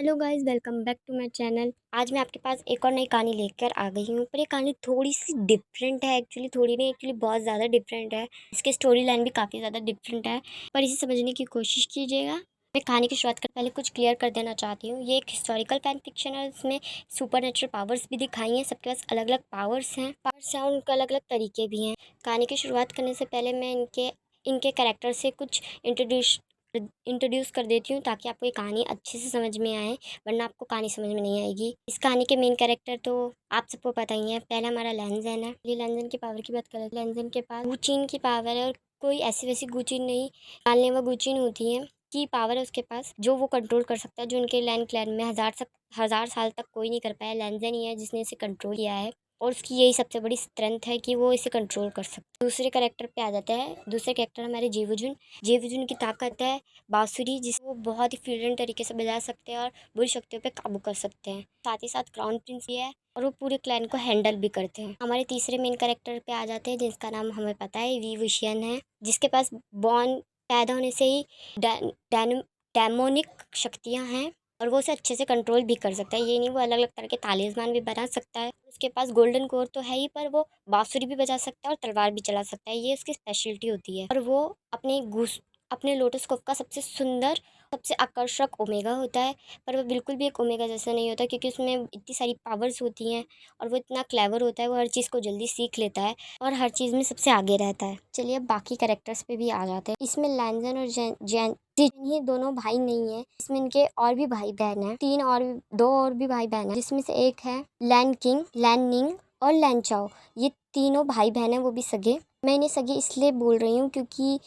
Hello guys, welcome back to my channel. आज मैं आपके पास एक और नई कहानी लेकर आ गई हूँ, पर ये कहानी थोड़ी सी डिफरेंट है। एक्चुअली बहुत ज़्यादा डिफरेंट है। इसके स्टोरी लाइन भी काफ़ी ज़्यादा डिफरेंट है, पर इसे समझने की कोशिश कीजिएगा। मैं कहानी की शुरुआत कर पहले कुछ क्लियर कर देना चाहती हूँ। ये एक हिस्टोरिकल फैन फिक्शन है। इसमें सुपर नेचुरल पावर्स भी दिखाई हैं। सबके पास अलग अलग पावर्स हैं और उनके अलग अलग तरीके भी हैं। कहानी की शुरुआत करने से पहले मैं इनके इनके कैरेक्टर से कुछ इंट्रोड्यूस कर देती हूँ, ताकि आपको ये कहानी अच्छे से समझ में आए, वरना आपको कहानी समझ में नहीं आएगी। इस कहानी के मेन कैरेक्टर तो आप सबको पता ही है। पहला हमारा लैंजन है। ये लैंजन की पावर की बात करें, लैंजन के पास गुचीन की पावर है, और कोई ऐसी वैसी गुचीन नहीं, जानलेवा गुचीन होती है की पावर है उसके पास, जो वो कंट्रोल कर सकता है, जो उनके लैंड क्लैन में हजार साल तक कोई नहीं कर पाया। लैंजन ही है जिसने इसे कंट्रोल किया है, और उसकी यही सबसे बड़ी स्ट्रेंथ है कि वो इसे कंट्रोल कर सकता है। दूसरे कैरेक्टर पे आ जाते हैं। दूसरे कैरेक्टर हमारे जीवुजुन। जीवुजुन की ताकत है बांसुरी, जिसे वो बहुत ही फ्लुएंट तरीके से बजा सकते हैं और बुरी शक्तियों पे काबू कर सकते हैं। साथ ही साथ क्राउन प्रिंस भी है, और वो पूरे क्लैन को हैंडल भी करते हैं। हमारे तीसरे मेन कैरेक्टर पे आ जाते हैं, जिसका नाम हमें पता है, वी विशियन है, जिसके पास बॉर्न पैदा होने से ही डेमोनिक शक्तियाँ हैं, और वो उसे अच्छे से कंट्रोल भी कर सकता है। ये नहीं, वो अलग अलग तरह के तालिस्मान भी बना सकता है। उसके पास गोल्डन कोर तो है ही, पर वो बांसुरी भी बजा सकता है और तलवार भी चला सकता है। ये उसकी स्पेशलिटी होती है। और वो अपने लोटस कोफ का सबसे सुंदर, सबसे आकर्षक ओमेगा होता है। पर वो बिल्कुल भी एक ओमेगा जैसा नहीं होता, क्योंकि उसमें इतनी सारी पावर्स होती हैं, और वो इतना क्लेवर होता है। वो हर चीज़ को जल्दी सीख लेता है, और हर चीज़ में सबसे आगे रहता है। चलिए अब बाकी कैरेक्टर्स पे भी आ जाते हैं। इसमें लैंजन और जैन ये दोनों भाई नहीं है। इसमें इनके और भी भाई बहन हैं। दो और भी भाई बहन हैं, जिसमें से एक है लैन किंग, लैन निंग और लैन चाओ। ये तीनों भाई बहन हैं, वो भी सगे। मैं इन्हें सगे इसलिए बोल रही हूँ क्योंकि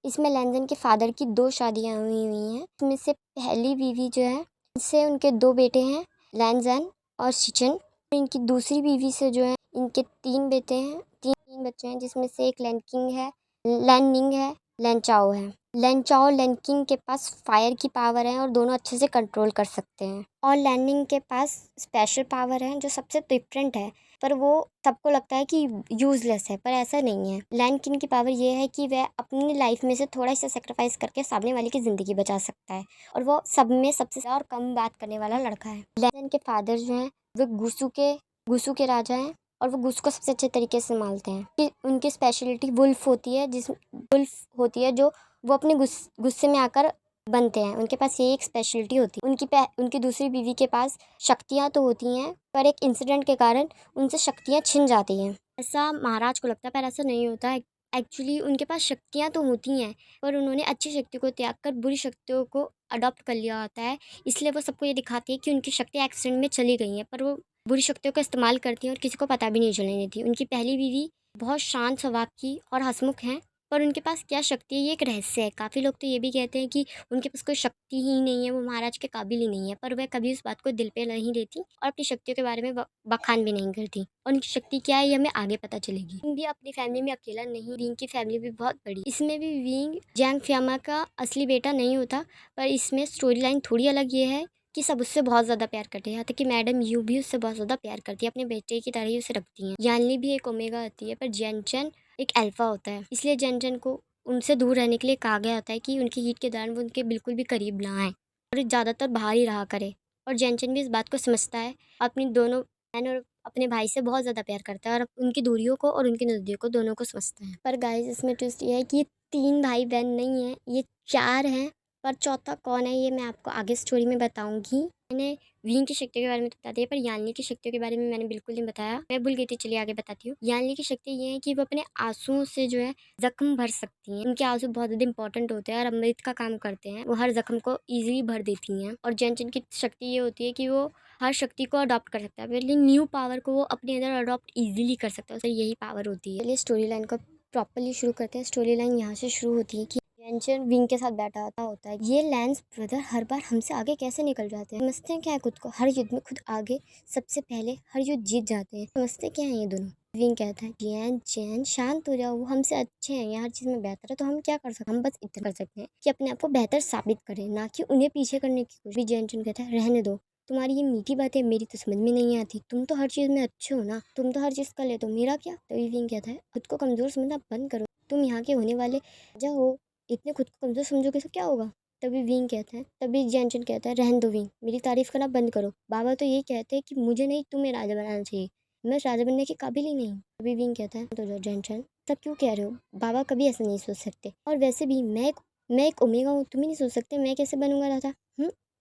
इसमें लैंजन के फादर की दो शादियाँ हुई हैं। इसमें से पहली बीवी जो है, इससे उनके दो बेटे हैं, लैंजन और शिचन। इनकी दूसरी बीवी से जो है, इनके तीन बेटे हैं, तीन बच्चे हैं, जिसमें से एक लैन किंग है, लैन निंग है, लैन चाओ है। लैंचाओ और लैंकिंग के पास फायर की पावर है, और दोनों अच्छे से कंट्रोल कर सकते हैं। और लैंनिंग के पास स्पेशल पावर है, जो सबसे डिफरेंट है, पर वो सबको लगता है कि यूजलेस है, पर ऐसा नहीं है। लैंकिंग की पावर ये है कि वह अपनी लाइफ में से थोड़ा सा सेक्रीफाइस करके सामने वाले की ज़िंदगी बचा सकता है, और वो सब में सबसे ज़्यादा और कम बात करने वाला लड़का है। लैंजन के फादर जो हैं, वो गुसू के राजा हैं, और वो गुस्सू को सबसे अच्छे तरीके से संभालते हैं। उनकी स्पेशलिटी वुल्फ होती है, जो वो अपने गुस्से में आकर बनते हैं। उनके पास ये एक स्पेशलिटी होती है। उनकी दूसरी बीवी के पास शक्तियाँ तो होती हैं, पर एक इंसिडेंट के कारण उनसे शक्तियाँ छिन जाती हैं। ऐसा महाराज को लगता है, पर ऐसा नहीं होता है। एक्चुअली उनके पास शक्तियाँ तो होती हैं, पर उन्होंने अच्छी शक्ति को त्याग कर बुरी शक्तियों को अडॉप्ट कर लिया होता है। इसलिए वो सबको ये दिखाती है कि उनकी शक्तियाँ एक्सीडेंट में चली गई हैं, पर वो बुरी शक्तियों का इस्तेमाल करती हैं, और किसी को पता भी नहीं चलने देती। उनकी पहली बीवी बहुत शांत स्वभाव की और हंसमुख हैं, पर उनके पास क्या शक्ति है, ये एक रहस्य है। काफ़ी लोग तो ये भी कहते हैं कि उनके पास कोई शक्ति ही नहीं है, वो महाराज के काबिल ही नहीं है, पर वह कभी उस बात को दिल पे नहीं लेती, और अपनी शक्तियों के बारे में बखान भी नहीं करती। और उनकी शक्ति क्या है, ये हमें आगे पता चलेगी। विंग भी अपनी फैमिली में अकेला नहीं, विंग की फैमिली भी बहुत बड़ी। इसमें भी विंग जैंग फ्यामा का असली बेटा नहीं होता, पर इसमें स्टोरी लाइन थोड़ी अलग ये है कि सब उससे बहुत ज़्यादा प्यार करते हैं। यहाँ तक कि मैडम यू भी उससे बहुत ज़्यादा प्यार करती है, अपने बेटे की तरह ही उसे रखती हैं। यानली भी एक ओमेगा आती है, पर जैनचन एक अल्फा होता है, इसलिए जैनचन को उनसे दूर रहने के लिए कहा गया होता है कि उनकी हीट के दौरान वो उनके बिल्कुल भी करीब ना आए, और ज़्यादातर बाहर ही रहा करे। और जैनचन भी इस बात को समझता है। अपनी दोनों बहन और अपने भाई से बहुत ज़्यादा प्यार करता है, और उनकी दूरियों को और उनकी नज़दीक को दोनों को समझता है। पर गाइस, इसमें ट्विस्ट ये है कि ये तीन भाई बहन नहीं है, ये चार हैं। पर चौथा कौन है, ये मैं आपको आगे स्टोरी में बताऊंगी। मैंने विंग की शक्तियों के बारे में तो बता दिया, पर यान्नी की शक्तियों के बारे में मैंने बिल्कुल नहीं बताया। मैं भूल गई थी, चलिए आगे बताती हूँ। यान्नी की शक्ति ये है कि वो अपने आंसुओं से जो है जख्म भर सकती हैं। उनके आंसू बहुत ज़्यादा इंपॉर्टेंट होते हैं और अमृत का काम करते हैं। वो हर जख्म को ईजिली भर देती हैं। और जैनचन की शक्ति ये होती है कि वो हर शक्ति को अडॉप्ट कर सकता है, लेकिन न्यू पावर को वो अपने अंदर अडॉप्ट ईजिली कर सकता है। उसे यही पावर होती है। चलिए स्टोरी लाइन को प्रॉपरली शुरू करते हैं। स्टोरी लाइन यहाँ से शुरू होती है कि जैनचन विंग के साथ बैठा होता है। ये लैंस ब्रदर हर बार हमसे आगे कैसे निकल जाते हैं? समझते हैं क्या है खुद को? हर युद्ध में खुद आगे, सबसे पहले हर युद्ध जीत जाते हैं। समझते क्या है ये दोनों? विंग कहता है, जैन जैन शांत हो जाओ, वो हमसे अच्छे हैं, ये हर चीज़ में बेहतर है, तो हम क्या कर सकते हैं? हम बस इतना कर सकते हैं कि अपने आप को बेहतर साबित करें, ना कि उन्हें पीछे करने की कोशिश। जैनचन कहता है, रहने दो, तुम्हारी ये मीठी बातें मेरी तो समझ में नहीं आती। तुम तो हर चीज़ में अच्छे हो ना, तुम तो हर चीज़ कर लेते हो, मेरा क्या? तभी विंग कहता है, खुद को कमज़ोर समझना बंद करो। तुम यहाँ के होने वाले राजा हो, इतने खुद को कमज़ोर समझोगे तो क्या होगा? तभी विंग कहता है, तभी जैनचन कहता है रहने दो विंग, मेरी तारीफ करना बंद करो। बाबा तो ये कहते हैं कि मुझे नहीं, तुम्हें राजा बनाना चाहिए, मैं राजा बनने के काबिल ही नहीं हूँ। तभी विंग कहता है तो जैनचन सब क्यों कह रहे हो, बाबा कभी ऐसा नहीं सोच सकते, और वैसे भी मैं एक ओमेगा हूँ, तुम ही नहीं सोच सकते मैं कैसे बनूंगा राजा।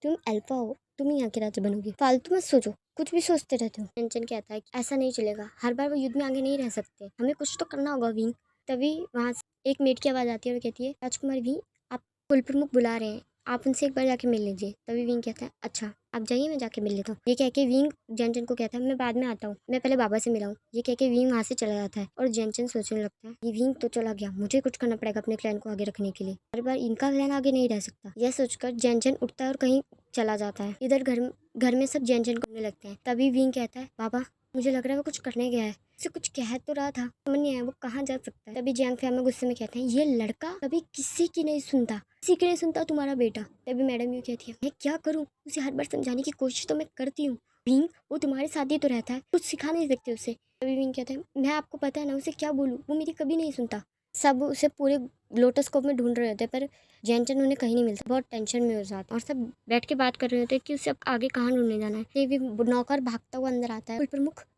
तुम अल्फा हो, तुम ही यहाँ के राजा बनोगे, फालतू मत सोचो, कुछ भी सोचते रहते हो। जैनचन कहता है कि ऐसा नहीं चलेगा, हर बार वो युद्ध में आगे नहीं रह सकते, हमें कुछ तो करना होगा विंग। तभी वहाँ से एक मेट की आवाज़ आती है और कहती है राजकुमार विंग, आप कुल प्रमुख बुला रहे हैं, आप उनसे एक बार जाके मिल लीजिए। तभी विंग कहता है अच्छा आप जाइए, मैं जाके मिल लेता हूँ। ये कह के विंग जैनचन को कहता है मैं बाद में आता हूँ, मैं पहले बाबा से मिलाऊँ। ये कह के विंग वहाँ से चला जाता है और जैनचन सोचने लगता है ये विंग तो चला गया, मुझे कुछ करना पड़ेगा अपने क्लैन को आगे रखने के लिए, हर बार इनका क्लैन आगे नहीं रह सकता। यह सोचकर जैनचन उठता है और कहीं चला जाता है। इधर घर में सब जैनचन करने लगते हैं। तभी विंग कहता है बाबा मुझे लग रहा है वो कुछ करने गया है, उसे कुछ कह तो रहा था, समझ नहीं आया वो कहाँ जा सकता है। तभी जैंग फैमा गुस्से में कहते हैं ये लड़का कभी किसी की नहीं सुनता, किसी की नहीं सुनता तुम्हारा बेटा। तभी मैडम यू कहती है मैं क्या करूँ, उसे हर बार समझाने की कोशिश तो मैं करती हूँ, विंग वो तुम्हारे साथ ही तो रहता है, कुछ सिखा नहीं सकते उसे। तभी विंग कहते हैं मैं आपको पता है ना उसे क्या बोलूँ, वो मेरी कभी नहीं सुनता। सब उसे पूरे लोटस कोप में ढूंढ रहे होते पर जैनचन उन्हें कहीं नहीं मिलता, बहुत टेंशन में हो जाता और सब बैठ के बात कर रहे होते कि उसे अब आगे कहाँ ढूंढने जाना है। तभी नौकर भागता हुआ अंदर आता है,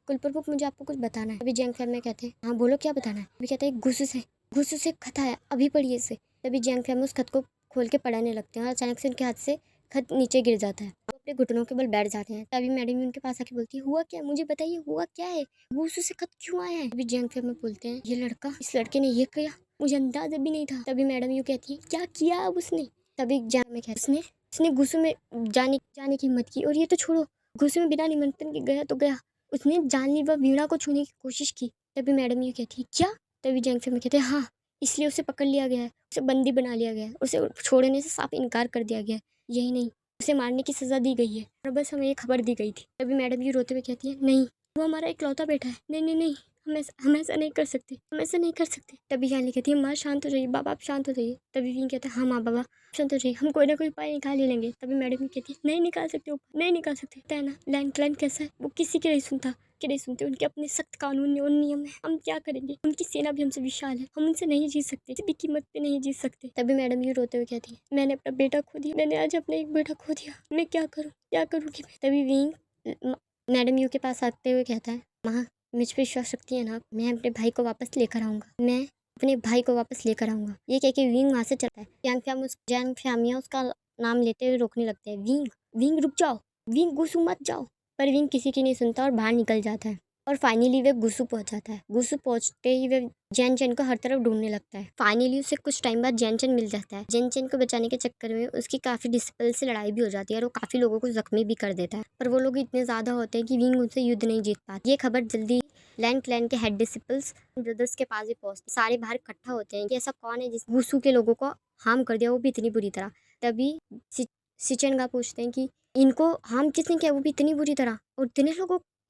कुल प्रमुख मुझे आपको कुछ बताना है। अभी जैंग फैम में कहते हैं हाँ बोलो क्या बताना है। अभी कहता है घुसू से खत आया, अभी पढ़िए इसे। तभी जैंग फैम उस खत को खोल के पढ़ने लगते हैं और अचानक से उनके हाथ से खत नीचे गिर जाता है, वो अपने घुटनों के बल बैठ जाते हैं। तभी मैडम उनके पास आके बोलती है हुआ क्या, मुझे बताइए हुआ क्या है, घुसू से खत क्यों आया है। अभी जैंग फैम में बोलते हैं ये लड़का, इस लड़के ने ये किया, मुझे अंदाजा भी नहीं था। तभी मैडम यू कहती है क्या किया अब उसने। तभी जैंग में कहती उसने घुसू में जाने की हिम्मत की, और ये तो छोड़ो घुसू में बिना निमंत्रण के गया तो गया, उसने जानलेवा वीणा को छूने की कोशिश की। तभी मैडम ये कहती है क्या। तभी जैंग फैम कहते हैं हाँ इसलिए उसे पकड़ लिया गया है, उसे बंदी बना लिया गया है, उसे छोड़ने से साफ इनकार कर दिया गया है, यही नहीं उसे मारने की सजा दी गई है और बस हमें ये खबर दी गई थी। तभी मैडम ये रोते हुए कहती है नहीं वो हमारा इकलौता बेटा है, नहीं नहीं नहीं हम ऐसा नहीं कर सकते, हम ऐसा नहीं कर सकते। तभी जानी कहती है माँ शांत हो जाइए, बाबा आप शांत हो जाइए। तभी विंग कहता है हाँ माँ बाबा शांत हो जाइए, हम कोई ना कोई उपाय निकाल ही लेंगे। तभी मैडम भी कहती है नहीं निकाल सकते, नहीं निकाल सकते, पता है ना लैंड क्लैन कैसा है, वो किसी की नहीं सुनता, कि नहीं सुनते, उनके अपने सख्त कानून और नियम है, हम क्या करेंगे, उनकी सेना भी हमसे विशाल है, हम उनसे नहीं जीत सकते, किसी भी कीमत पे नहीं जीत सकते। तभी मैडम ये रोते हुए कहती है मैंने अपना बेटा खो दिया, मैंने आज अपना एक बेटा खो दिया, मैं क्या करूँगी मैं। तभी विंग मैडम यू के पास आते हुए कहता है माँ मुझ पर विश्वास रखती है ना, मैं अपने भाई को वापस लेकर आऊंगा, मैं अपने भाई को वापस लेकर आऊंगा। ये कह के विंग वहाँ से चलता है। जैंग फैमिया उसका नाम लेते हुए रोकने लगते हैं, विंग रुक जाओ, विंग गुस्सू मत जाओ। पर विंग किसी की नहीं सुनता और बाहर निकल जाता है और फाइनली वे गुस्सू पहुंच जाता है। गुस्सू पहुंचते ही वे जैनचन को हर तरफ ढूंढने लगता है। फाइनली उसे कुछ टाइम बाद जैनचन मिल जाता है। जैनचन को बचाने के चक्कर में उसकी काफी डिसिपल से लड़ाई भी हो जाती है और वो काफी लोगों को जख्मी भी कर देता है, पर वो लोग इतने ज्यादा होते हैं कि विंग उनसे युद्ध नहीं जीत पाते। ये खबर जल्दी लैंड क्लैन के हेड डिसिपल्स ब्रदर्स के पास भी पहुंचते, सारे बाहर इकट्ठा होते हैं कि ऐसा कौन है जिस गुस्सू के लोगों को हार्म कर दिया, वो भी इतनी बुरी तरह। तभी सिचनगा पूछते हैं कि इनको हार्म किसने किया, वो भी इतनी बुरी तरह, और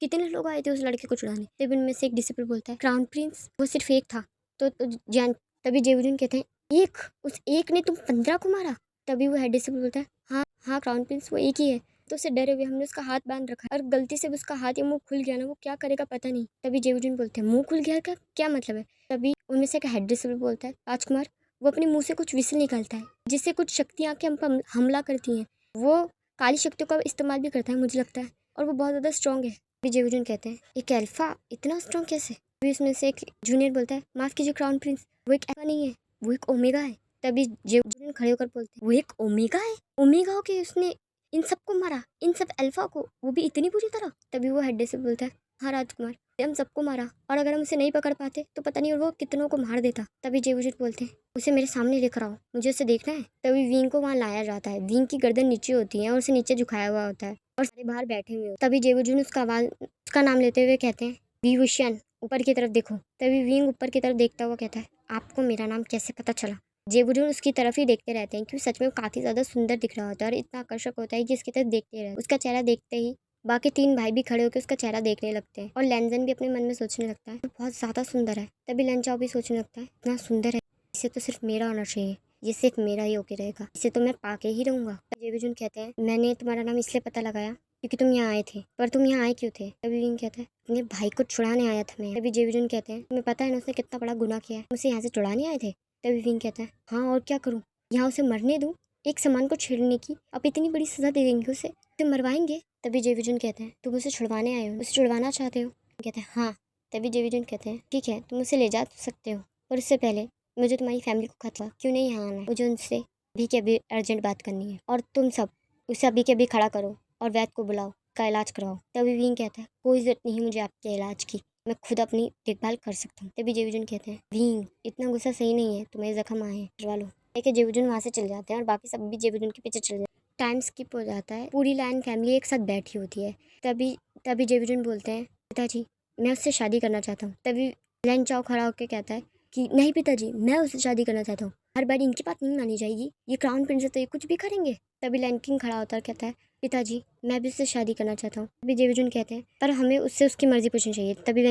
कितने लोग आए थे उस लड़के को छुड़ाने। तभी उनमें से एक डिसिपल बोलता है क्राउन प्रिंस वो सिर्फ एक था। तभी जेवुजुन कहते हैं उस एक ने तुम 15 को मारा। तभी वो हेड डिसिपल बोलता है हाँ क्राउन प्रिंस वो एक ही है, तो उसे डरे हुए हमने उसका हाथ बांध रखा है, और गलती से उसका हाथ या मुंह खुल गया ना, वो क्या करेगा पता नहीं। तभी जेवुजुन बोलते हैं मुंह खुल गया का क्या मतलब है। तभी उनमें से एक हेड डिसिपल बोलता है राजकुमार वो अपने मुंह से कुछ विसल निकालता है जिससे कुछ शक्तियाँ आके हम पर हमला करती हैं, वो काली शक्तियों का इस्तेमाल भी करता है मुझे लगता है, और वो बहुत ज़्यादा स्ट्रॉन्ग है। अभी जेवुजुन कहते हैं एक अल्फा इतना स्ट्रॉन्ग कैसे। अभी इसमें से एक जूनियर बोलता है माफ कीजिए क्राउन प्रिंस वो एक अल्फा नहीं है, वो एक ओमेगा है। तभी जेवुजुन खड़े होकर बोलते हैं वो एक ओमेगा है, ओमेगा हो के उसने इन सबको मारा, इन सब अल्फा को, वो भी इतनी बुरी तरह। तभी वो हेड से बोलता है हाँ राजकुमार हम सबको मारा, और अगर हम उसे नहीं पकड़ पाते तो पता नहीं और वो कितनों को मार देता। तभी जेवुजुन बोलते हैं उसे मेरे सामने लेकर आओ, मुझे उसे देखना है। तभी विंग को वहाँ लाया जाता है। विंग की गर्दन नीचे होती है और उसे नीचे झुकाया हुआ होता है और सारे बाहर बैठे हुए होते हैं। तभी जेवुजुन उसका नाम लेते हुए कहते हैं विवुशियन ऊपर की तरफ देखो। तभी विंग ऊपर की तरफ देखता हुआ कहता है आपको मेरा नाम कैसे पता चला। जेवुजुन उसकी तरफ ही देखते रहते हैं क्योंकि सच में वो काफी ज्यादा सुंदर दिख रहा होता है और इतना आकर्षक होता है कि इसकी तरफ देखते रहे। उसका चेहरा देखते ही बाकी 3 भाई भी खड़े होकर उसका चेहरा देखने लगते हैं और लेंजन भी अपने मन में सोचने लगता है बहुत ज्यादा सुंदर है। तभी लेंचाओ भी सोचने लगता है इतना सुंदर है, इसे तो सिर्फ मेरा होना चाहिए, ये सिर्फ मेरा ही होके रहेगा, इसे तो मैं पाके ही रहूंगा। जेवुजुन कहते हैं मैंने तुम्हारा नाम इसलिए पता लगाया क्योंकि तुम यहाँ आए थे, पर तुम यहाँ आए क्यों थे। तभी विंग कहता है अपने भाई को छुड़ाने आया था मैं। तभी जेवुजुन कहते हैं तुम्हें पता है ना उसने कितना बड़ा गुनाह किया है, उसे यहाँ से छुड़ाने आए थे। तभी विंग कहता है हाँ और क्या करूँ, यहाँ उसे मरने दूँ, एक सामान को छेड़ने की आप इतनी बड़ी सज़ा दे देंगे उसे मरवाएंगे। तभी जय विजुन कहते हैं तुम उसे छुड़वाने आए हो, उसे छुड़वाना चाहते हो? कहते हैं हाँ। तभी जय विजुन कहते हैं ठीक है तुम उसे ले जा तो सकते हो, और उससे पहले मुझे तुम्हारी फैमिली को खतरा क्यों नहीं यहाँ आना है, मुझे उनसे अभी के अभी अर्जेंट बात करनी है, और तुम सब उसे अभी के अभी खड़ा करो और वैद्य को बुलाओ, का इलाज कराओ। तभी विंग कहता है कोई ज़रूरत नहीं मुझे आपके इलाज की, मैं खुद अपनी देखभाल कर सकता हूँ। तभी जेविजन कहते हैं विंग इतना गुस्सा सही नहीं है, तुम्हें जख्म आए हैं, करवा लो। लेकिन जेविजन वहाँ से चले जाते हैं और बाकी सब भी जेविजन के पीछे चले जाते हैं। टाइम स्किप हो जाता है, पूरी लाइन फैमिली एक साथ बैठी होती है। तभी तभी जेविजन बोलते हैं पिताजी मैं उससे शादी करना चाहता हूँ। तभी लैन चाओ खड़ा होकर कहता है कि नहीं पिताजी मैं उससे शादी करना चाहता हूँ, हर बार इनकी बात नहीं मानी जाएगी, ये क्राउन प्रिंस है तो ये कुछ भी करेंगे। तभी लैन किंग खड़ा होता है कहता है पिताजी मैं भी उससे शादी करना चाहता हूँ। तभी जेविजन कहते हैं पर हमें उससे उसकी मर्जी पूछनी चाहिए। तभी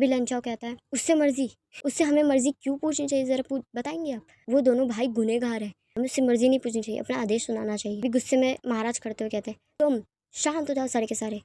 लैन चाओ कहता है उससे मर्जी, उससे हमें मर्जी क्यों पूछनी चाहिए, जरा बताएंगे आप? वो दोनों भाई गुनहगार हैं, हमें उससे मर्जी नहीं पूछनी चाहिए, अपना आदेश सुनाना चाहिए। भी गुस्से में महाराज करते हुए कहते हैं तुम शांत हो जाओ सारे के सारे,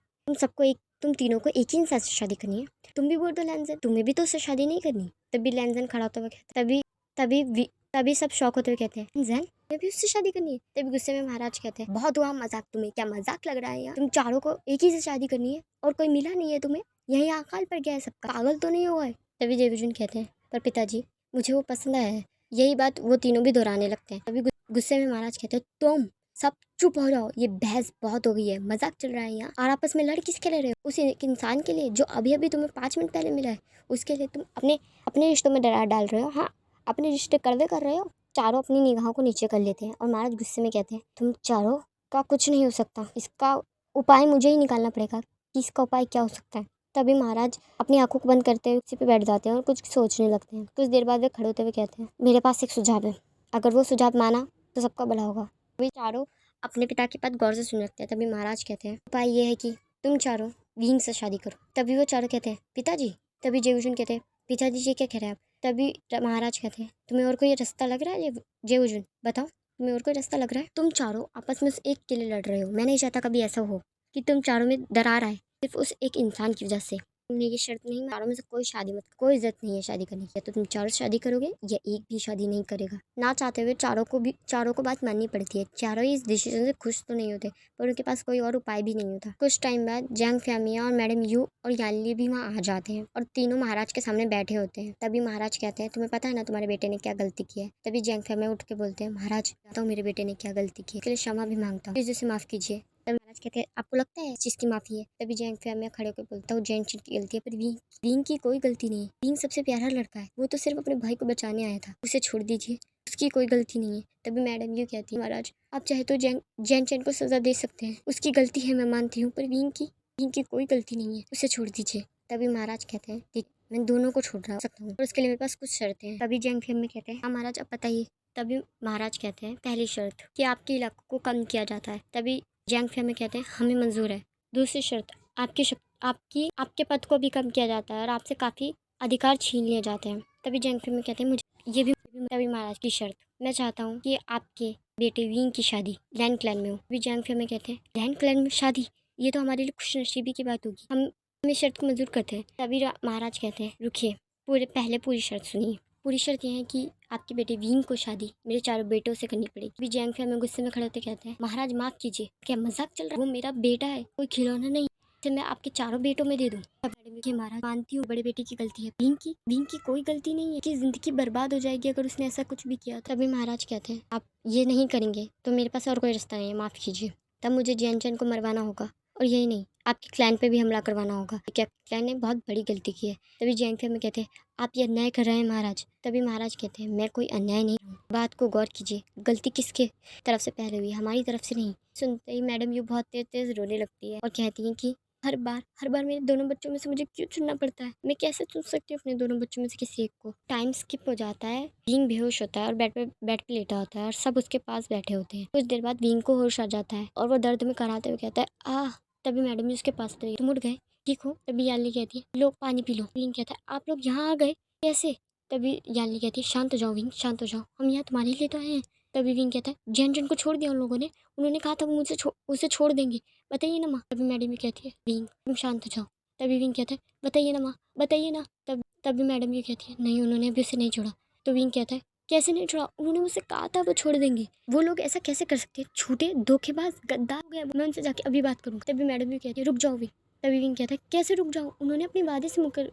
तुम तीनों को एक ही इंसान से शादी करनी है। तुम भी बोल दो लैंजन, तुम्हें भी तो उससे शादी नहीं करनी। तभी लैंजन खड़ा होता हुआ कहता है तभी सब शौक होते हुए कहते हैं लैंजन मैं भी उससे शादी करनी है। तभी गुस्से में महाराज कहते हैं बहुत हुआ मजाक, तुम्हें क्या मजाक लग रहा है यार, तुम चारों को एक ही से शादी करनी है और कोई मिला नहीं है तुम्हें, यही अकाल पड़ गया है सबका, पागल तो नहीं हुआ है? तभी जयविजन कहते हैं पर पिताजी मुझे वो पसंद आया है। यही बात वो तीनों भी दोहराने लगते हैं। तभी गुस्से में महाराज कहते हैं तुम सब चुप हो जाओ, ये बहस बहुत हो गई है, मजाक चल रहा है यहाँ, और आपस में लड़ किसके ले रहे हो? उस एक इंसान के लिए जो अभी अभी तुम्हें 5 मिनट पहले मिला है, उसके लिए तुम अपने अपने रिश्तों में दरार डाल रहे हो। हाँ अपने रिश्ते कड़वे कर रहे हो। चारों अपनी निगाहों को नीचे कर लेते हैं और महाराज गुस्से में कहते हैं तुम चारों का कुछ नहीं हो सकता, इसका उपाय मुझे ही निकालना पड़ेगा कि इसका उपाय क्या हो सकता है। तभी महाराज अपनी आंखों को बंद करते हुए उसी पे बैठ जाते हैं और कुछ सोचने लगते हैं। कुछ देर बाद वे खड़े होते हुए कहते हैं मेरे पास एक सुझाव है, अगर वो सुझाव माना तो सबका भला होगा। वे चारों अपने पिता की बात गौर से सुन रखते हैं। तभी महाराज कहते हैं उपाय ये है कि तुम चारों विंग से शादी करो। तभी वो चारों कहते हैं पिताजी। तभी जेविजन कहते हैं पिताजी जी क्या कह रहे हैं आप? तभी महाराज कहते हैं तुम्हें और कोई रास्ता लग रहा है जेविजन, बताओ तुम्हें और कोई रास्ता लग रहा है? तुम चारों आपस में उस एक के लिए लड़ रहे हो, मैं नहीं चाहता कभी ऐसा हो कि तुम चारों में दरार आए सिर्फ उस एक इंसान की वजह से। तुमने ये शर्त नहीं, चारों में से कोई शादी मत, कोई इज्जत नहीं है शादी करने की, तो तुम चारों शादी करोगे या एक भी शादी नहीं करेगा। ना चाहते हुए चारों को बात माननी पड़ती है। चारों ही इस डिसीजन से खुश तो नहीं होते पर उनके पास कोई और उपाय भी नहीं होता। कुछ टाइम बाद जैंग फैमिया और मैडम यू और यानली भी वहाँ आ जाते हैं और तीनों महाराज के सामने बैठे होते हैं। तभी महाराज कहते हैं तुम्हें पता है ना तुम्हारे बेटे ने क्या गलती की है? तभी जैंग फैमिया उठ के बोलते हैं महाराज बताओ मेरे बेटे ने क्या गलती की है, इसके लिए क्षमा भी मांगता हूँ, इसे माफ कीजिए। तभी महाराज कहते हैं आपको लगता है इस चीज की माफी है? तभी जैंग फैमिया खड़े होकर बोलता हूँ जैंग की गलती है पर विंग की कोई गलती नहीं है, विंग सबसे प्यारा लड़का है, वो तो सिर्फ अपने भाई को बचाने आया था, उसे छोड़ दीजिए, उसकी कोई गलती नहीं है। तभी मैडम यू कहती है महाराज आप चाहे तो जैन चैन को सजा दे सकते हैं, उसकी गलती है मैं मानती हूँ, पर विंग की कोई गलती नहीं है, उसे छोड़ दीजिए। तभी महाराज कहते हैं ठीक मैं दोनों को छोड़ सकता हूँ और उसके लिए मेरे पास कुछ शर्तें हैं। तभी जैंग फैमिया कहते हैं हाँ महाराज अब बताइए। तभी महाराज कहते हैं पहली शर्त कि आपके इलाकों को कम किया जाता है। तभी जैंग फैमिया कहते हैं हमें मंजूर है। दूसरी शर्त आपके पद को भी कम किया जाता है और आपसे काफ़ी अधिकार छीन लिए जाते हैं। तभी जैंग फैमिया कहते हैं मुझे ये भी। तभी महाराज की शर्त मैं चाहता हूँ कि आपके बेटे विंग की शादी लैंड क्लैन में हो। तभी जैंग फैमिया कहते हैं लैंड क्लैन में शादी, ये तो हमारे लिए खुशनसीबी की बात होगी, हम इस शर्त को मंजूर करते हैं। तभी महाराज कहते हैं रुकिए पूरी शर्त सुनिए। पूरी शर्त यह है कि आपके बेटे विंग को शादी मेरे चारों बेटों से करनी पड़ेगी। भी जैंग फैमिया गुस्से में खड़े होते कहते हैं महाराज माफ कीजिए, क्या मजाक चल रहा है? वो मेरा बेटा है, कोई खिलौना नहीं, इसे मैं आपके चारों बेटों में दे दूं। महाराज मानती हूँ बड़े बेटे की गलती है, विंग की कोई गलती नहीं है, कि जिंदगी बर्बाद हो जाएगी अगर उसने ऐसा कुछ भी किया। तभी महाराज कहते हैं आप ये नहीं करेंगे तो मेरे पास और कोई रास्ता नहीं है, माफ कीजिए। तब मुझे जैन चैन को मरवाना होगा और यही नहीं आपके क्लैन पे भी हमला करवाना होगा, क्या क्लैन ने बहुत बड़ी गलती की है। तभी जैंग फैमिया कहते हैं आप ये अन्याय कर रहे हैं महाराज। तभी महाराज कहते हैं मैं कोई अन्याय नहीं हूँ, बात को गौर कीजिए, गलती किसके तरफ से पहले हुई, हमारी तरफ से नहीं। सुनते ही मैडम यू बहुत तेज तेज रोने लगती है और कहती है कि हर बार मेरे दोनों बच्चों में से मुझे क्यों चुनना पड़ता है, मैं कैसे चुन सकती हूँ अपने दोनों बच्चों में से किसी एक को। टाइम स्किप हो जाता है, विंग बेहोश होता है और बेड पे लेटा होता है और सब उसके पास बैठे होते हैं। कुछ देर बाद विंग को होश आ जाता है और वो दर्द में कराहते हुए कहता है आह। तभी मैडम जी उसके पास तुम उठ गए, ठीक हो? तभी याली कहती है लो पानी पी लो। विंग कहता है आप लोग यहाँ आ गए कैसे? तभी याली कहती है शांत हो जाओ विंग, शांत हो जाओ, हम यहाँ तुम्हारे लिए तो आए हैं। तभी विंग कहता है जैन को छोड़ दिया उन लोगों ने, उन्होंने कहा था वो उसे छोड़ देंगे, बताइए ना माँ। तभी मैडम भी कहती है विंग तुम शांत हो जाओ। तभी विंग कहता है बताइए ना माँ, बताइए ना। तभी मैडम ये कहती है नहीं उन्होंने अभी उसे नहीं छोड़ा। तो विंग कहता है कैसे नहीं छोड़ा, उन्होंने मुझसे कहा था वो छोड़ देंगे। वो लोग ऐसा कैसे कर सकते हैं, झूठे धोखेबाज गद्दार हो गया। मैं उनसे जाके अभी बात करूँ, तभी मैडम भी कहती है रुक जाओ भी। तभी विंग कहता है कैसे रुक जाओ, उन्होंने अपने वादे से मुकर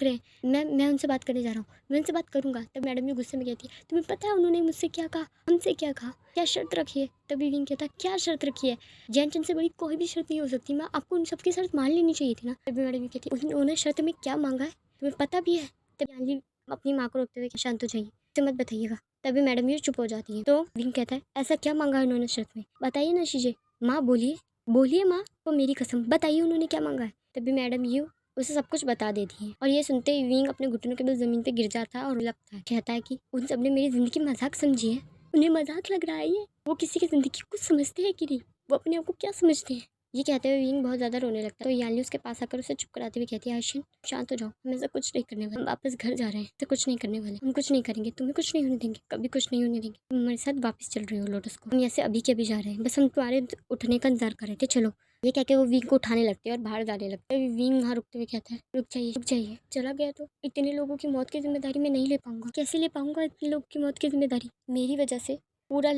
हैं। मैं उनसे बात करने जा रहा हूँ, मैं उनसे बात करूंगा। तब मैडम भी गुस्से में कहती है तुम्हें पता है उन्होंने मुझसे क्या कहा, हमसे क्या कहा, क्या शर्त रखी है। तभी विंग कहता है क्या शर्त रखी है, जैन से बड़ी कोई भी शर्त नहीं हो सकती। मैं आपको उन सबकी शर्त मान लेनी चाहिए थी ना। तभी मैडम भी कहती है उन्होंने शर्त में क्या मांगा है तुम्हें पता भी है। तभी जानवी अपनी माँ को रोकते हुए शांत हो जाइए, तो मत बताइएगा। तभी मैडम ये चुप हो जाती है। तो विंग कहता है ऐसा क्या मांगा है उन्होंने शर्त में, बताइए ना शीजे, माँ बोलिए बोलिए माँ, तो मेरी कसम बताइए उन्होंने क्या मांगा है। तभी मैडम ये उसे सब कुछ बता देती है। और ये सुनते ही विंग अपने घुटनों के बल जमीन पे गिर जाता है और लगता है, कहता है कि उन सब ने मेरी जिंदगी मजाक समझी है, उन्हें मजाक लग रहा है ये, वो किसी की जिंदगी कुछ समझते हैं कि नहीं, वो अपने आप को क्या समझते हैं। ये कहते हुए विंग बहुत ज्यादा रोने लगता है। तो याली उसके पास आकर उसे चुप कराते हुए कहती है आयशिन शांत हो जाओ, हम ऐसा कुछ नहीं करने वाले, हम वापस घर जा रहे हैं, तो कुछ नहीं करने वाले, हम कुछ नहीं करेंगे, तुम्हें कुछ नहीं होने देंगे, कभी कुछ नहीं होने देंगे, तुम हमारे साथ वापस चल रही हो लोटस को, हम ऐसे अभी के अभी जा रहे हैं, बस हम तुम्हारे उठने का इंतजार कर रहे थे, चलो। ये कहके वो विंग को उठाने लगते हैं और बाहर जाने लगते हैं। विंग वहाँ रुकते हुए कहता है रुक जाइए, चला गया तो इतने लोगों की मौत की जिम्मेदारी मैं नहीं ले पाऊंगा, कैसे ले पाऊंगा इतने लोगों की मौत की जिम्मेदारी, मेरी वजह से पूरा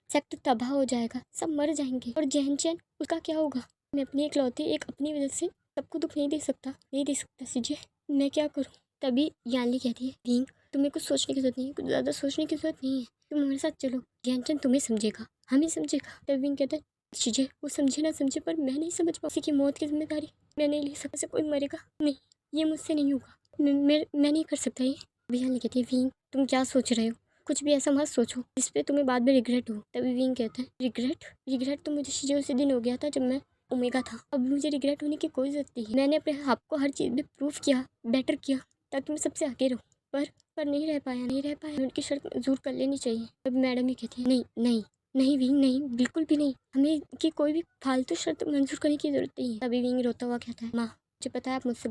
सेक्टर तबाह हो जाएगा, सब मर जाएंगे, और जहन चैन उसका क्या होगा। मैं अपनी इकलौती एक अपनी वजह से सबको दुख नहीं दे सकता, नहीं दे सकता सीजे, मैं क्या करूँ। तभी यानली कहती है विंग तुम्हें कुछ सोचने की जरूरत नहीं है, कुछ ज़्यादा सोचने की जरूरत नहीं है, तुम हमारे साथ चलो, ज्ञानचंद तुम्हें समझेगा, हमें समझेगा। तभी विंग कहता है चीजें वो समझे ना समझे, पर मैं नहीं समझ पाऊँ, किसी की मौत की जिम्मेदारी मैं नहीं ले सकता, कोई मरेगा नहीं, ये मुझसे नहीं होगा, मैं नहीं कर सकता ये। विंग कहती है विंग तुम क्या सोच रहे हो, कुछ भी ऐसा मत सोचो जिस पे तुम्हें बाद में रिग्रेट हो। तभी विंग कहता है रिग्रेट तो मुझे चीजें उसी दिन हो गया था जब मैं ओमेगा था, अब मुझे रिग्रेट होने की कोई जरूरत नहीं है, मैंने अपने आप को हर चीज़ में प्रूव किया, बेटर किया, ताकि मैं सबसे आगे रहूँ, पर नहीं रह पाया, उनकी शर्त मंजूर कर लेनी चाहिए। तभी मैडम ही कहती है नहीं विंग नहीं, बिल्कुल भी नहीं, हमें की कोई भी फालतू शर्त मंजूर करने की जरूरत नहीं है। तभी विंग रोता हुआ कहता है माँ मुझे पता है आप मुझसे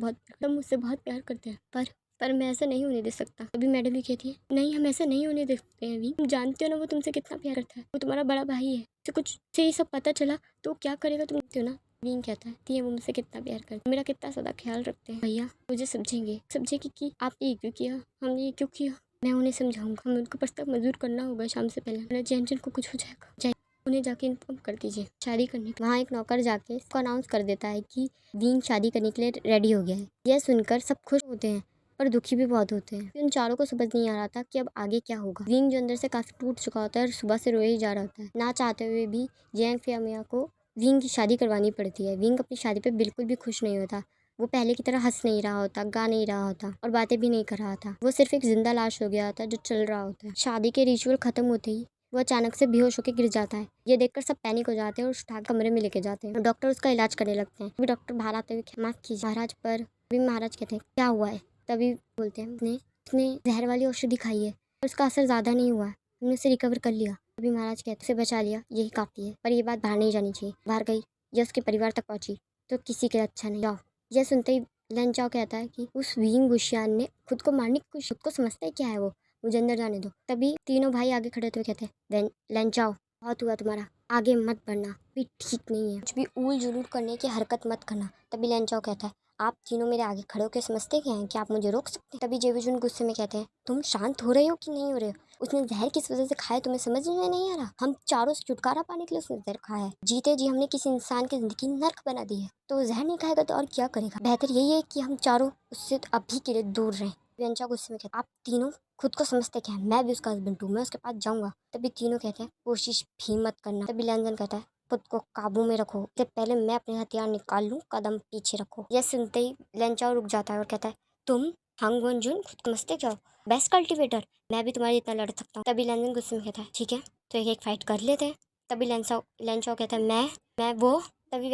बहुत प्यार करते हैं, पर मैं ऐसा नहीं होने दे सकता। तभी मैडम भी कहती है नहीं हम ऐसा नहीं होने दे सकते हैं विंग, तुम जानते हो ना वो तुमसे कितना प्यार करता है, वो तुम्हारा बड़ा भाई है, तो कुछ से ये सब पता चला तो क्या करेगा तुम जानते हो ना। विंग कहता है वो मुझसे कितना प्यार करते, मेरा कितना ज्यादा ख्याल रखते हैं, भैया मुझे समझेंगे कि आपने ये क्यों किया, हमने ये क्यों किया, मैं उन्हें समझाऊंगा, हमें उनको प्रस्ताव मंजूर करना होगा शाम से पहले, मेरा जैन को कुछ हो जाएगा, उन्हें जाके इन्फॉर्म कर दीजिए शादी करने। वहाँ एक नौकर जाके इसको अनाउंस कर देता है कि विंग शादी करने के लिए रेडी हो गया है। यह सुनकर सब खुश होते हैं पर दुखी भी बहुत होते हैं। उन चारों को समझ नहीं आ रहा था कि अब आगे क्या होगा। विंग जो अंदर से काफी टूट चुका होता है और सुबह से रोए ही जा रहा होता है, ना चाहते हुए भी जैंग फियामिया को विंग की शादी करवानी पड़ती है। विंग अपनी शादी पे बिल्कुल भी खुश नहीं होता, वो पहले की तरह हंस नहीं रहा होता, गा नहीं रहा होता और बातें भी नहीं कर रहा था, वो सिर्फ एक जिंदा लाश हो गया होता जो चल रहा होता है। शादी के रिचुअल खत्म होते ही वो अचानक से बेहोश होकर गिर जाता है। ये देखकर सब पैनिक हो जाते हैं और उठा कमरे में लेके जाते हैं। डॉक्टर उसका इलाज करने लगते हैं। डॉक्टर बाहर आते हुए माफ कीजिए महाराज, पर अभी महाराज कहते हैं क्या हुआ है। तभी बोलते हैं उसने जहर वाली औषधि खाई है और उसका असर ज्यादा नहीं हुआ है, हमने उसे रिकवर कर लिया। अभी महाराज कहते उसे बचा लिया, यही काफी है, पर ये बात बाहर नहीं जानी चाहिए, बाहर गई या उसके परिवार तक पहुंची तो किसी के लिए अच्छा नहीं। जाओ। यह सुनते ही लन चाओ कहता है कि उस विंग बुशियान ने खुद को मारने की कोशिश, खुद को समझता है क्या है वो, मुझे अंदर जाने दो। तभी तीनों भाई आगे खड़े होते हुए कहते हैं लन चाओ बहुत हुआ तुम्हारा, आगे मत बढ़ना, भी ठीक नहीं है, कुछ भी ऊल जुलूल करने की हरकत मत करना। तभी लन चाओ कहता है आप तीनों मेरे आगे खड़े होकर समझते क्या हैं कि आप मुझे रोक सकते हैं। तभी जेविजुन गुस्से में कहते हैं तुम शांत हो रहे हो कि नहीं हो रहे हो, उसने जहर किस वजह से खाया तुम्हें समझ में नहीं आ रहा, हम चारों से छुटकारा पाने के लिए उसने जहर खाया है, जीते जी हमने किसी इंसान की जिंदगी नर्क बना दी है, तो जहर नहीं खाएगा तो और क्या करेगा, बेहतर यही है कि हम चारों उससे अभी के लिए दूर रहें। व्यंचा गुस्से में कहता आप तीनों खुद को समझते क्या है, मैं भी उसका हस्बैंड हूँ, मैं उसके पास जाऊंगा। तभी तीनों कहते हैं कोशिश भी मत करना। तभी लैंजन कहता है खुद को काबू में रखो, इससे पहले मैं अपने हथियार निकाल लूं, कदम पीछे रखो। यह सुनते ही लेंचाओ रुक जाता है और कहता है तुम हांग वनजुन खुद को समझते क्या हो, बेस्ट कल्टिवेटर, मैं भी तुम्हारे इतना लड़ सकता हूँ। तभी लैंजन गुस्से में कहता है ठीक है तो एक फाइट कर लेते हैं। तभी लेंचाओ कहता है मैं वो। तभी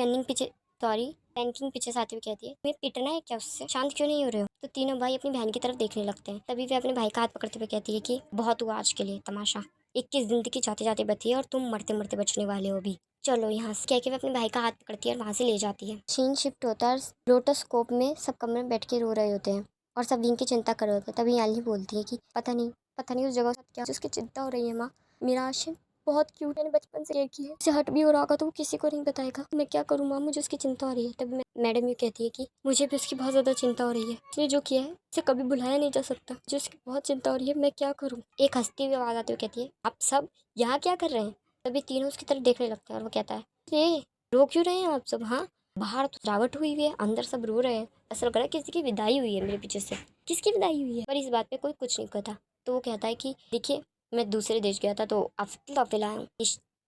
रैंकिंग पीछे से आते हुए कहती है तुम्हें पिटना है क्या उससे, शांत क्यों नहीं हो रहे हो। तो तीनों भाई अपनी बहन की तरफ देखने लगते हैं। तभी वे अपने भाई का हाथ पकड़ते हुए कहती है कि बहुत हुआ आज के लिए तमाशा, 21 जिंदगी जाते जाते बची है और तुम मरते मरते बचने वाले हो अभी, चलो यहाँ से। कह के वे अपने भाई का हाथ पकड़ती है और वहाँ से ले जाती है। सीन शिफ्ट होता है, लोटोस्कोप में सब कमरे में बैठ के रो रहे होते हैं और सब विंग की चिंता कर रहे होते हैं। तभी याली बोलती है कि पता नहीं उस जगह के साथ क्या उसकी चिंता हो रही है माँ, मेरा आशिन बहुत क्यूट, मैंने बचपन से केयर की है। उसे हट भी हो रहा होगा तो वो किसी को नहीं बताएगा। मैं क्या करूँ माँ, मुझे उसकी चिंता हो रही है। तब मैडम ये कहती है कि मुझे भी उसकी बहुत ज़्यादा चिंता हो रही है, उसने जो किया है उसे कभी भुलाया नहीं जा सकता। मुझे उसकी बहुत चिंता हो रही है, मैं क्या करूँ। एक हंसती हुई आवाज़ आती है, कहती है आप सब यहाँ क्या कर रहे हैं। तभी तीनों उसकी तरफ देखने लगते हैं और वो कहता है ये रो क्यों रहे हैं आप सब। हाँ, बाहर तो सजावट हुई हुई है, अंदर सब रो रहे हैं। ऐसा लग रहा है किसी की विदाई हुई है मेरे पीछे से। किसकी विदाई हुई है। पर इस बात पे कोई कुछ नहीं कहता। तो वो कहता है कि देखिए मैं दूसरे देश गया था तो आपके तोहफे लाया हूँ।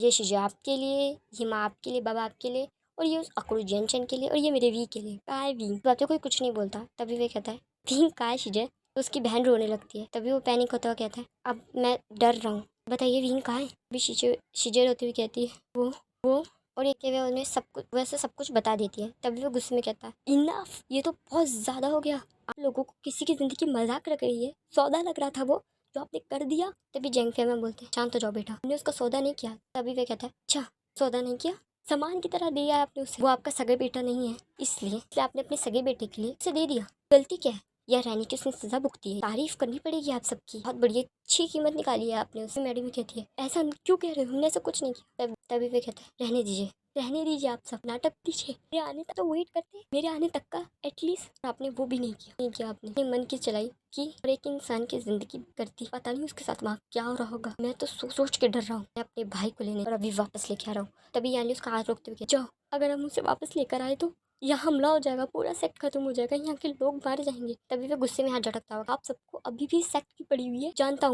ये शीशे आपके लिए, ये माँ आपके लिए, बाबा आपके लिए, और ये उस अकड़ू जेनचन के लिए, और ये मेरे वी के लिए। कहा है वी। बात पे कोई कुछ नहीं बोलता। तभी वे कहता है वी कहा है शीजे। तो उसकी बहन रोने लगती है। तभी वो पैनिक होता हुआ कहता है अब मैं डर रहा हूँ, बताइए वीन कहाँ है। अभी शीजे शीजे रोती हुई कहती है वो और ये के वे उन्हें सब कुछ वैसे सब कुछ बता देती है। तभी वो गुस्से में कहता है इनफ, ये तो बहुत ज्यादा हो गया। आप लोगों को किसी की जिंदगी मजाक लग रही है। सौदा लग रहा था वो जो आपने कर दिया। तभी जेंगफे में बोलते हैं शांत हो जाओ बेटा, हमने उसका सौदा नहीं किया। तभी वे कहता है अच्छा सौदा नहीं किया, सामान की तरह दिया आपने उसे। वो आपका सगे बेटा नहीं है, इसलिए आपने अपने सगे बेटे के लिए उसे दे दिया। गलती क्या है या रहने की उसने सजा भुगती है। तारीफ करनी पड़ेगी आप सबकी, बहुत बड़ी अच्छी कीमत निकाली है आपने उसे। मैडम भी कहती है ऐसा क्यों कह रहे हो, हमने ऐसा कुछ नहीं किया। तभी वे कहता है रहने दीजिए आप सब नाटक दीजिए। मेरे आने तक तो वेट करते, मेरे आने तक का एटलीस्ट। आपने वो भी नहीं किया आपने अपने मन की चलाई की और एक इंसान की जिंदगी करती। पता नहीं उसके साथ वहाँ क्या हो रहा होगा। मैं तो सोच के डर रहा हूँ। मैं अपने भाई को लेने और अभी वापस लेके आ रहा हूँ। तभी यानी उसका हाथ रोकते हुए जाओ, अगर हम उसे वापस लेकर आए तो यहाँ हमला हो जाएगा, पूरा सेक्ट खत्म हो जाएगा, यहाँ के लोग मारे जाएंगे। तभी वह गुस्से में हाथ झटकता होगा आप सबको अभी भी सेक्ट की पड़ी हुई है। जानता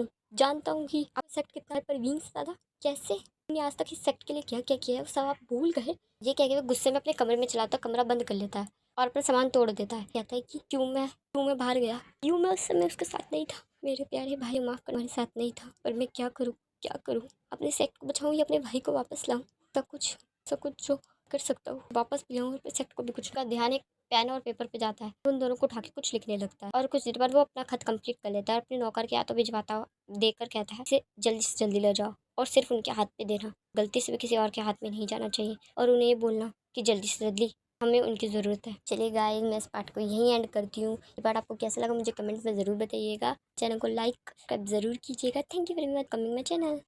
हूँ कि आप सेक्ट कितना है, पर विंग से ज्यादा कैसे। मैंने आज तक इस सेक्ट के लिए क्या क्या किया है वो सब आप भूल गए। ये कह के वो गुस्से में अपने कमरे में चलाता, कमरा बंद कर लेता है और अपना सामान तोड़ देता है। कहता है कि क्यों मैं बाहर गया, क्यों मैं उस समय उसके साथ नहीं था। मेरे प्यारे भाई माफ कर, मेरे साथ नहीं था, पर मैं क्या करूँ अपने सेक्ट को बचाऊँ या अपने भाई को वापस लाऊं। सब कुछ जो कर सकता हूँ वापस भी लाऊं और सेक्ट को भी। कुछ का ध्यान एक पेन और पेपर पे जाता है, उन दोनों को उठा के कुछ लिखने लगता है और कुछ देर बाद वो अपना खत कंप्लीट कर लेता है। अपने नौकर के हाथों भिजवाता देकर कहता है इसे जल्दी से जल्दी ले जाओ और सिर्फ उनके हाथ पे देना, गलती से भी किसी और के हाथ में नहीं जाना चाहिए। और उन्हें ये बोलना कि जल्दी से जल्दी हमें उनकी ज़रूरत है। चलिए गाइस, मैं इस पार्ट को यहीं एंड करती हूँ। ये पार्ट आपको कैसा लगा मुझे कमेंट्स में ज़रूर बताइएगा। चैनल को लाइक सब्सक्राइब ज़रूर कीजिएगा। Thank you very much coming my channel.